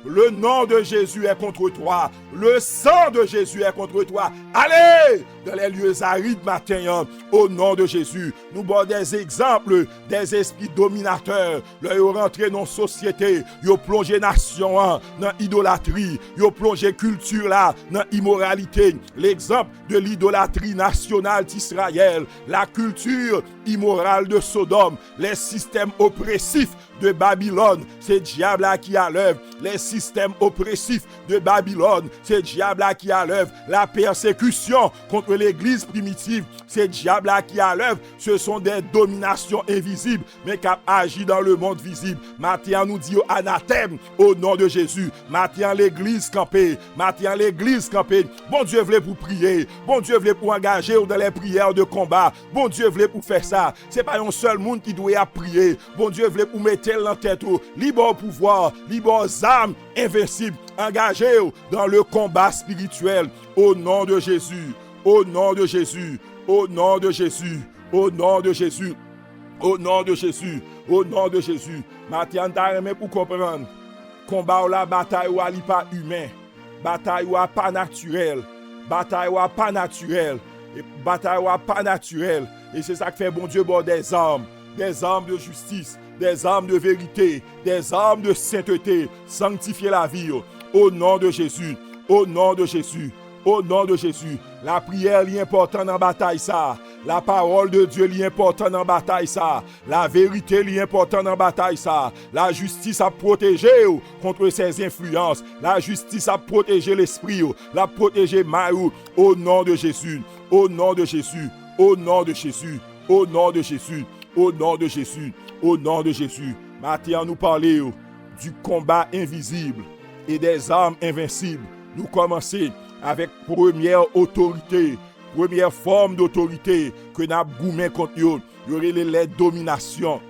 le nom de Jésus est contre toi, le sang de Jésus est contre toi. Allez dans les lieux arides matin, au nom de Jésus. Nous avons des exemples des esprits dominateurs. Ils ont rentré dans la société, ils ont plongé nation dans l'idolâtrie, ils ont plongé culture là dans l'immoralité. L'exemple de l'idolâtrie nationale d'Israël, la culture immorale de Sodome, les systèmes oppressifs de Babylone, c'est diable là qui a l'œuvre. Les systèmes oppressifs de Babylone, c'est diable là qui a l'œuvre. La persécution contre l'église primitive, c'est diable là qui a l'œuvre. Ce sont des dominations invisibles, mais qui agissent dans le monde visible. Matin nous dit anathème au nom de Jésus. Matin l'église campée, matin l'église campée. Bon Dieu voulait pour prier, bon Dieu voulait pour engager dans les prières de combat. Bon Dieu voulait pour faire ça. C'est pas un seul monde qui doit prier. Bon Dieu voulait pour mettre en tête, libre pouvoir, libre âme invincible, engagé dans le combat spirituel au nom de Jésus, au nom de Jésus, au nom de Jésus, au nom de Jésus, au nom de Jésus, au nom de Jésus. Matin t'arrêter pour comprendre, combat ou la bataille ou ali pas humain, bataille ou pas naturel, bataille ou pas naturel, bataille ou pas naturel, et c'est ça que fait bon Dieu bon des armes de justice, des armes de vérité, des armes de sainteté, sanctifier la vie au nom de Jésus, au nom de Jésus, au nom de Jésus. La prière est importante dans la bataille ça. La parole de Dieu est importante dans la bataille ça. La vérité est importante dans la bataille ça. La justice a protégé contre ces influences. La justice a protégé l'esprit, la protégé mal au nom de Jésus, au nom de Jésus, au nom de Jésus, au nom de Jésus, au nom de Jésus. Au nom de Jésus, maintenant nous parlons du combat invisible et des armes invincibles. Nous commençons avec première autorité, première forme d'autorité que nous avons goumé contre eux. Il y aurait les dominations.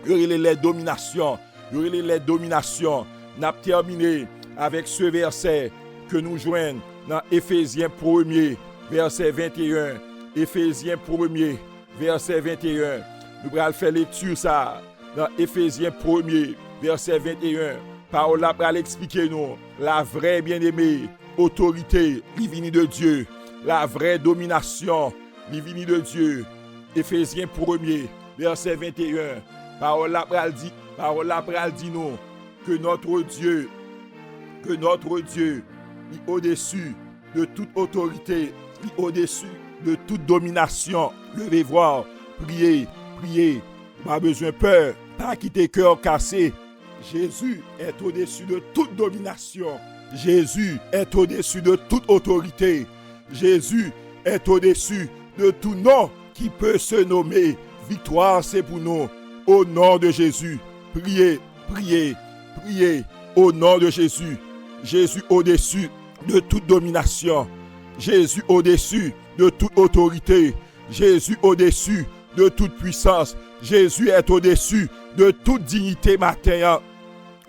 Il y aurait les dominations. Il y aurait les dominations. Nous avons terminé avec ce verset que nous joignons dans Éphésiens 1er, verset 21. Éphésiens 1er, verset 21. Nous allons faire lecture ça dans Éphésiens 1er, verset 21. Parole là pour expliquer nous la vraie bien-aimée autorité divine de Dieu, la vraie domination divine de Dieu. Éphésiens 1er, verset 21. Parole là pour dire nous que notre Dieu est au-dessus de toute autorité, est au-dessus de toute domination. Levez voir, priez. Pas besoin de peur, pas quitter cœur cassé. Jésus est au-dessus de toute domination. Jésus est au-dessus de toute autorité. Jésus est au-dessus de tout nom qui peut se nommer. Victoire, c'est pour nous. Au nom de Jésus, priez. Au nom de Jésus. Jésus au-dessus de toute domination. Jésus au-dessus de toute autorité. Jésus au-dessus de toute puissance. Jésus est au-dessus de toute dignité matin.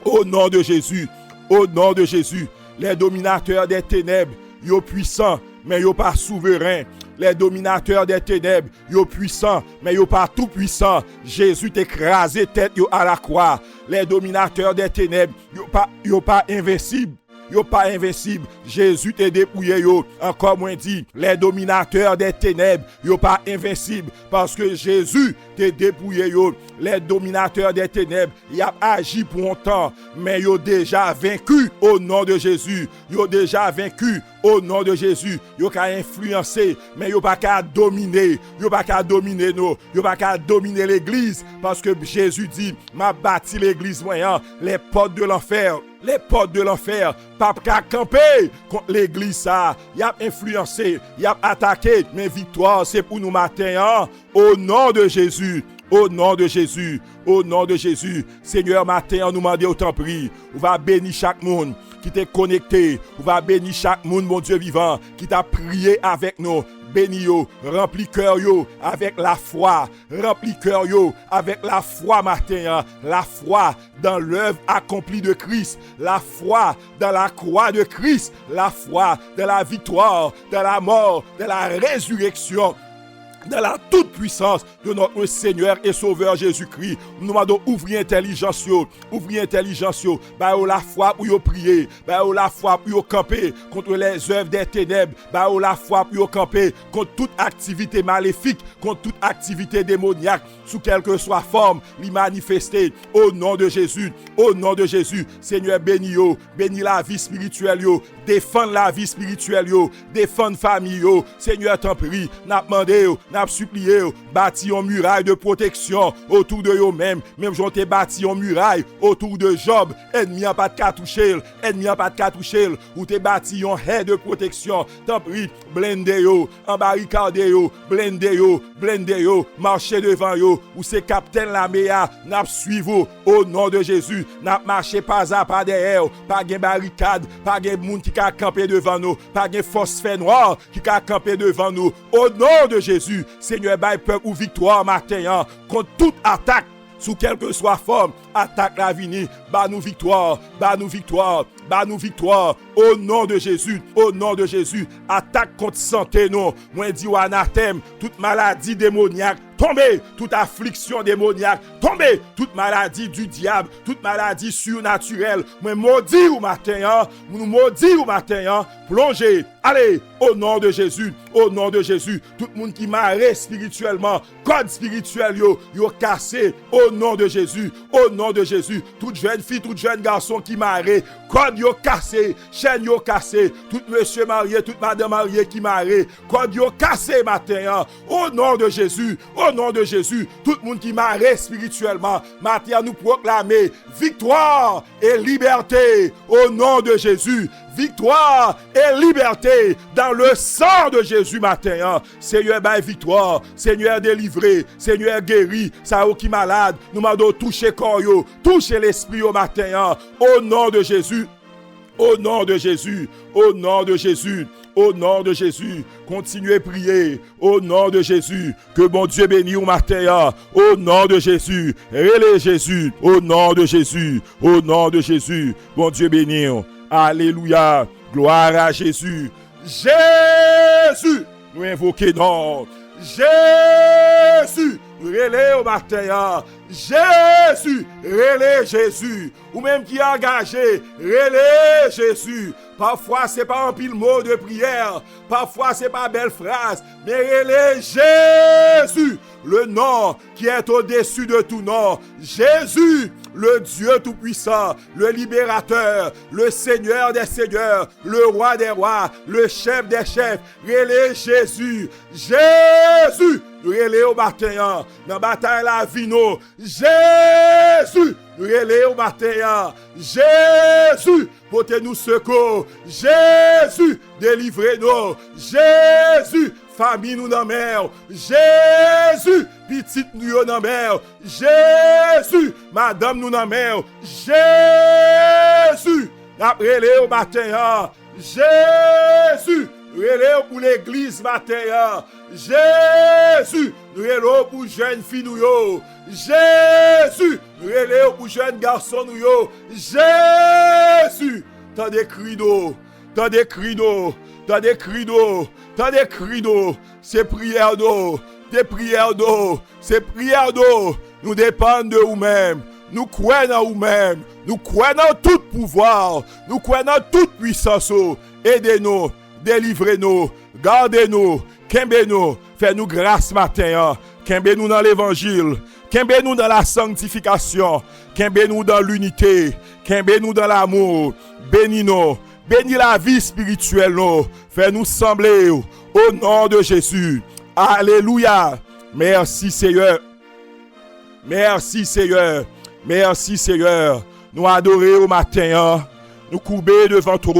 Au nom de Jésus, au nom de Jésus, les dominateurs des ténèbres, ils sont puissants, mais ils ne sont pas souverains. Les dominateurs des ténèbres, ils sont puissants, mais ils ne sont pas tout puissants. Jésus t'écrasé tête à la croix. Les dominateurs des ténèbres, ils ne sont pas invincibles. yo pas invincible. Jésus te dépouillé yo. Encore moins dit, les dominateurs des ténèbres, yo pas invincible parce que Jésus te dépouillé yo. Les dominateurs des ténèbres, y a agi pour un temps, mais yo déjà vaincu au nom de Jésus. Yo déjà vaincu au nom de Jésus. Yo ka influencer, mais yo pas qu'à dominer. Yo pas qu'à dominer nous. Yo pas qu'à dominer l'église parce que Jésus dit, m'a bâti l'église moyen, les portes de l'enfer. Les portes de l'enfer, pas qu'à camper contre l'église ça. Y a influencé, y a attaqué, mais victoire c'est pour nous matin hein? Au nom de Jésus. Au nom de Jésus, au nom de Jésus, Seigneur, matin, on nous demande autant prix. On va bénir chaque monde qui t'est connecté. On va bénir chaque monde, mon Dieu vivant, qui t'a prié avec nous. Bénis yo, remplis cœur yo avec la foi. Remplis cœur yo avec la foi matin. Hein? La foi dans l'œuvre accomplie de Christ. La foi dans la croix de Christ. La foi dans la victoire, dans la mort, dans la résurrection. Dans la toute puissance de notre Seigneur et Sauveur Jésus-Christ, nous demandons ouvrir intelligence, bah la foi pour yo prier, bah la foi pour yo camper contre les œuvres des ténèbres, bah la foi pour yo camper contre toute activité maléfique, contre toute activité démoniaque, sous quelle que soit forme, l'y manifester au nom de Jésus, au nom de Jésus. Seigneur, bénis yo, bénis la vie spirituelle yo, défends la vie spirituelle yo, défends famille yo. Seigneur, t'en prie, n'a demandé yo, n'a supplié, bâti une muraille de protection autour de eux-mêmes. Même j'en t'ai bâti une muraille autour de Job. Ennemi en pas de cas toucher, ou t'es bâti une haie de protection. T'en prie, blindé yo, embarricadé yo, blindé yo, marchez devant yo, ou c'est capitaine la meilleure, n'a suivi au nom de Jésus, n'a marché pas à pas derrière, pas de barricade, pas de monde qui a campé devant nous, pas de phosphore noir qui a campé devant nous. Au nom de Jésus, Seigneur, bail peuple ou victoire matin hein, contre toute attaque sous quelle que soit forme, attaque la vie, bah nous victoire, au nom de Jésus, attaque contre santé nous, moi dit ou anathème, toute maladie démoniaque, tombez, toute affliction démoniaque, tombez, toute maladie du diable, toute maladie surnaturelle, moi maudit ou matin, plongez, allez, au nom de Jésus, tout le monde qui marre spirituellement, code spirituel yo cassé, au nom de Jésus, toute jeune fille, tout jeune garçon qui marre, code yo cassé, chaîne yo cassé, tout monsieur marié, toute madame mariée qui marre, code yo cassé matin, au nom de Jésus, tout le monde qui marre spirituellement, matin nous proclamer victoire et liberté, au nom de Jésus, victoire et liberté dans le sang de Jésus matin. Seigneur, bail victoire. Seigneur, délivré. Seigneur, guéri. Ça qui malade. Nous m'avons touché corps, touché l'esprit au matin. Au nom de Jésus. Au nom de Jésus. Continuez à prier. Au nom de Jésus. Que bon Dieu bénisse au matin. Au nom de Jésus. Relais Jésus. Au nom de Jésus. Bon Dieu bénisse. Alléluia, gloire à Jésus. Jésus, nous invoquons non. Jésus, relais au matin. Jésus, relais Jésus. Ou même qui est engagé, relais Jésus. Parfois, ce n'est pas un pile mot de prière. Parfois, ce n'est pas belle phrase. Mais relais Jésus, le nom qui est au-dessus de tout nom. Jésus, le Dieu Tout-Puissant, le Libérateur, le Seigneur des Seigneurs, le Roi des Rois, le Chef des Chefs. Relais Jésus. Jésus, relais au matin. Dans la bataille la vie, nous. Jésus, relais au matin. Jésus, portez-nous secours. Jésus, délivrez-nous. Jésus, famille nous dans mer. Jésus, petite nous dans mer. Jésus, madame nous dans mer. Jésus, relais au matin. Jésus, relais pour l'église matin. Jésus, relais pour jeunes filles nous yo. Jésus, relais pour jeunes garçons nous yo. Jésus, t'as des cris d'eau, c'est prière d'eau, nous dépendons de vous-même. nous croyons dans vous-même, nous croyons dans tout pouvoir, nous croyons dans toute puissance. Aidez-nous, délivrez-nous, gardez-nous, kembe-nous, fais-nous grâce matin, kembe-nous dans l'évangile, kembe-nous dans la sanctification, kembe-nous dans l'unité, kembe-nous dans l'amour, bénis-nous, bénis la vie spirituelle, fais-nous sembler au nom de Jésus. Alléluia. Merci Seigneur. Merci Seigneur. Merci Seigneur. Nous adorer au matin, nous courber devant ton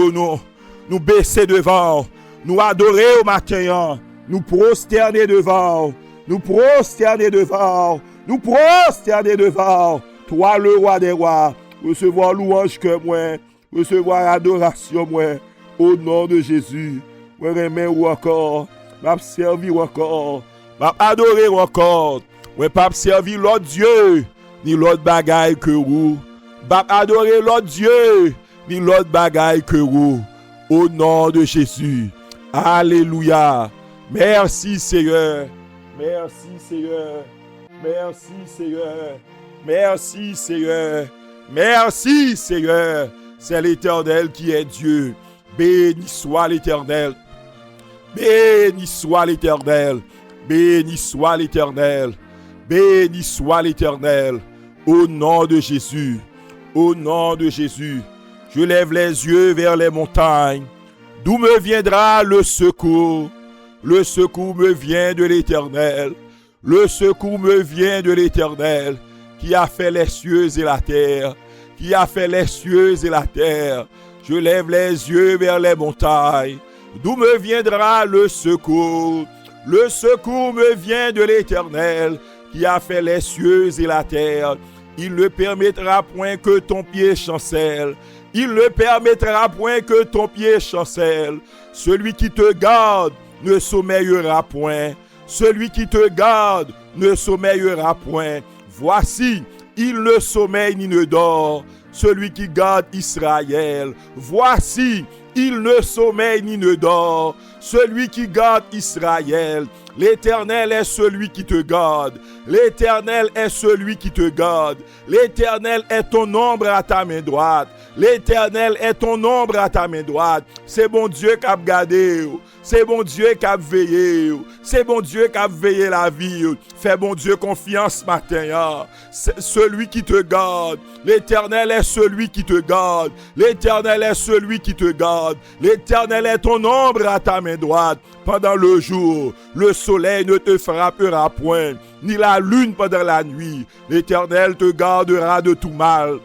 nous baisser devant, nous adorer au matin, nous prosterner devant, nous prosterner devant, nous prosterner devant. Toi le roi des rois, recevoir louange que moi, recevoir adoration moi, au nom de Jésus. Moi remet ou encore, m'a servi encore, m'a adoré encore. Moi pas servir l'autre Dieu, ni l'autre bagaille que vous. M'a adorer l'autre Dieu, ni l'autre bagaille que vous. Au nom de Jésus. Alléluia. Merci Seigneur. Merci Seigneur. Merci Seigneur. Merci Seigneur. Merci Seigneur. C'est l'Éternel qui est Dieu. Béni soit l'Éternel. Béni soit l'Éternel. Béni soit l'Éternel. Béni soit l'Éternel. Au nom de Jésus. Au nom de Jésus. Je lève les yeux vers les montagnes. D'où me viendra le secours? Le secours me vient de l'Éternel. Le secours me vient de l'Éternel qui a fait les cieux et la terre. Qui a fait les cieux et la terre. Je lève les yeux vers les montagnes. D'où me viendra le secours? Le secours me vient de l'Éternel qui a fait les cieux et la terre. Il ne permettra point que ton pied chancelle. Il ne permettra point que ton pied chancelle. Celui qui te garde ne sommeillera point. Celui qui te garde ne sommeillera point. Voici, il ne sommeille ni ne dort. Celui qui garde Israël. Voici, il ne sommeille ni ne dort. Celui qui garde Israël. L'Éternel est celui qui te garde. L'Éternel est celui qui te garde. L'Éternel est ton ombre à ta main droite. L'Éternel est ton ombre à ta main droite. C'est bon Dieu qui a gardé. C'est bon Dieu qui a veillé. C'est bon Dieu qui a veillé la vie. Fais bon Dieu confiance matin. C'est celui qui te garde. L'Éternel est celui qui te garde. L'Éternel est celui qui te garde. L'Éternel est ton ombre à ta main droite. Pendant le jour, le soleil ne te frappera point, ni la lune pendant la nuit. L'Éternel te gardera de tout mal.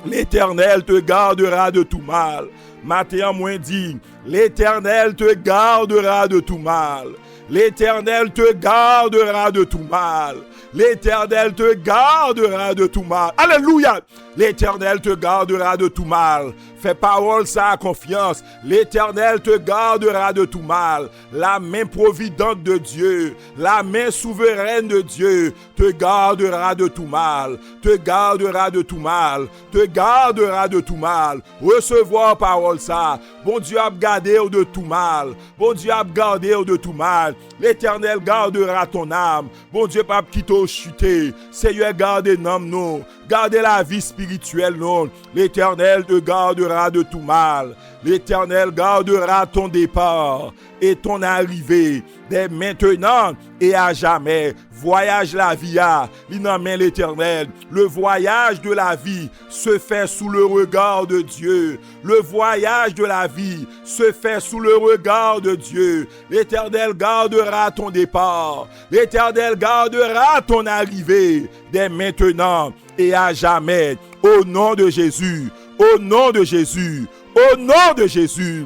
L'Éternel te gardera de tout mal. Matthieu moins dit, l'Éternel te gardera de tout mal. L'Éternel te gardera de tout mal. L'Éternel te gardera de tout mal. Alléluia. L'Éternel te gardera de tout mal. Fais parole ça à confiance. L'Éternel te gardera de tout mal. La main providente de Dieu, la main souveraine de Dieu te gardera de tout mal. Te gardera de tout mal. Te gardera de tout mal. Recevoir parole ça. Bon Dieu a gardé de tout mal. Bon Dieu a gardé de tout mal. L'Éternel gardera ton âme. Bon Dieu pas quitter chuter. Seigneur gardez l'âme non. Gardez la vie spirituelle non. L'Éternel te gardera de tout mal. L'Éternel gardera ton départ et ton arrivée dès maintenant et à jamais. Voyage la vie à l'inamène l'Éternel. Le voyage de la vie se fait sous le regard de Dieu. Le voyage de la vie se fait sous le regard de Dieu. L'Éternel gardera ton départ. L'Éternel gardera ton arrivée dès maintenant et à jamais. Au nom de Jésus. Au nom de Jésus. Au nom de Jésus.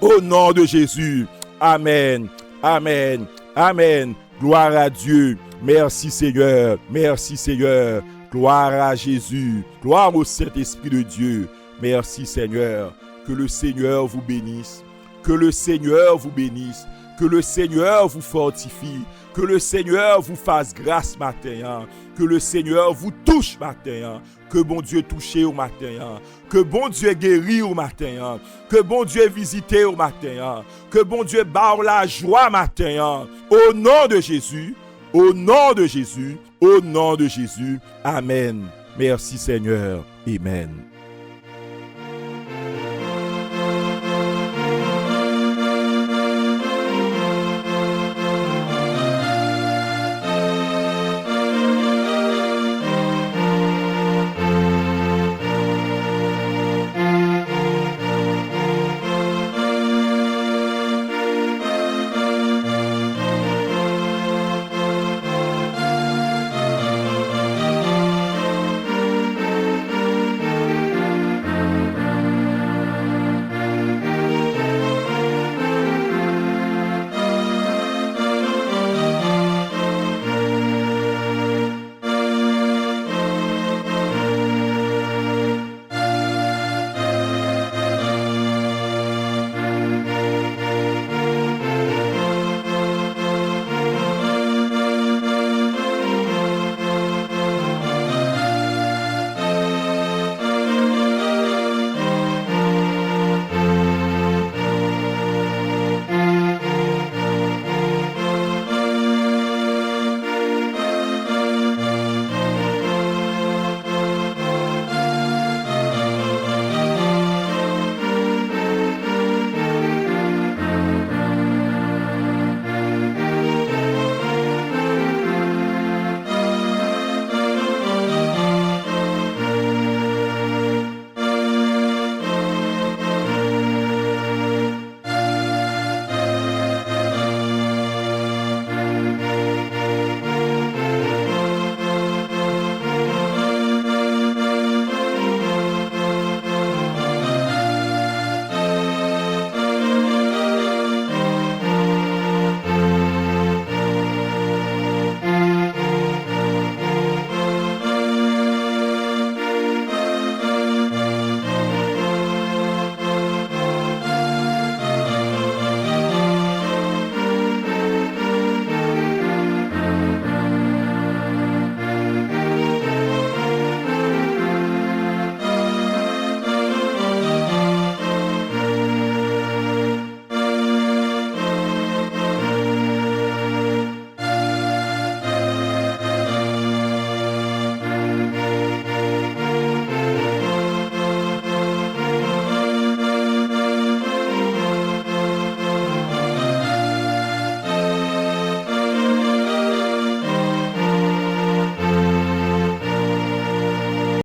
Au nom de Jésus. Amen. Amen. Amen. Gloire à Dieu. Merci Seigneur. Merci Seigneur. Gloire à Jésus. Gloire au Saint-Esprit de Dieu. Merci Seigneur. Que le Seigneur vous bénisse. Que le Seigneur vous bénisse. Que le Seigneur vous fortifie. Que le Seigneur vous fasse grâce matin. Que le Seigneur vous touche matin. Que bon Dieu touche au matin. Que bon Dieu guérit au matin. Que bon Dieu visite au matin. Que bon Dieu barre la joie matin. Au nom de Jésus. Au nom de Jésus. Au nom de Jésus. Amen. Merci Seigneur. Amen.